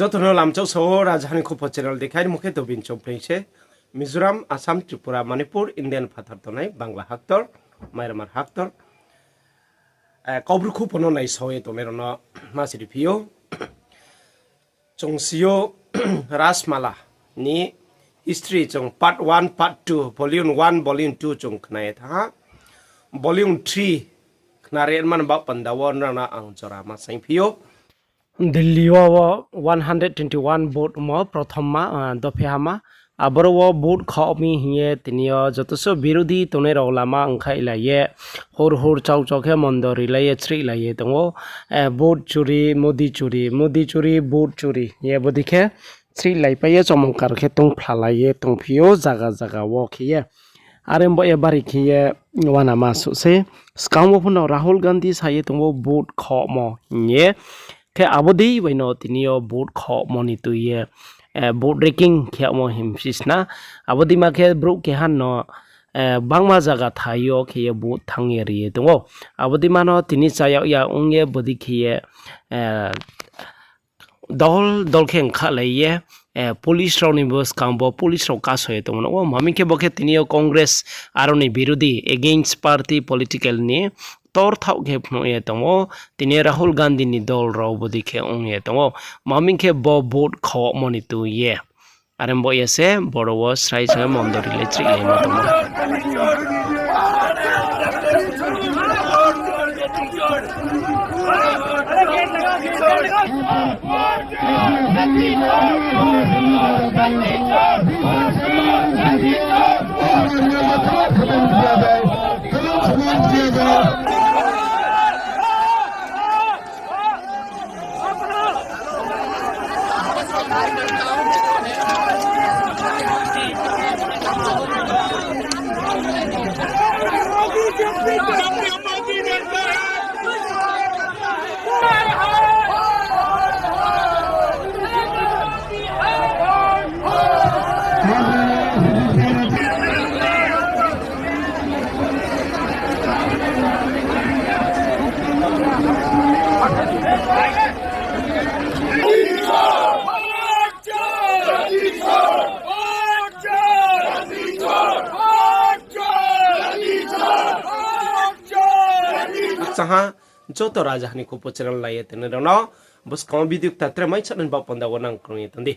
যতন লামচাও সহ রাজধানী খুব চ্যানেল দেখায় মুখে তবিন চমপ্লেছে মিজোরাম আসাম ত্রিপুরা মণিপুর ইন্ডিয়ান ফাথার তনাই বাংলা হাক্তর মাইরামার হাক্তর কবরু খুব নাই সহে তমেরন মাসিরি ভিও চংসিও Rasmala ni history chong part 1 part 2 volume 1 volume 2 chong khnai tha volume 3 khnare man ba pandawon rana ang chora ma sain phio Delhi wa 121 boat mo prothom ma dofehama aboro wo boat khomi hiye tinio jotoso birodi tone rolama angkhai laye hor chau chokhe mondori laye chri laye tongo boat modi churi boat churi ye bodikhe Sri lai pa ye chomongkar khe tong phlalaye tong phio jaga wo khiye arembo e bari khiye wana ma su se skamo phuno Rahul Gandhi saye tongbo boat kho mo ye khe abodi baino tinio boat kho mo ni tuye boat raking khe mo himsisna abodi ma khe bro ke han no bangma jaga thayo khiye boat thangye riye tongo abodi mano tini chaya ya ongye bodi khiye dol khen khalaye police roni bos kambo police ro ka soye to o mami ke bokhe tinio congress aroni birodi against party political ni tor thau ke phno ye tongo tini Rahul Gandhi ni dol ro bodi khe ong ye tongo mami ke bo vote kho moni tu ye arembo yese boro wo srai sa mondori le tri le ma tongo Saha joto raja hani ko pocheral laye tenero no bus kom bidyuk tatre mai chanen ba ponda wonang kroni tandi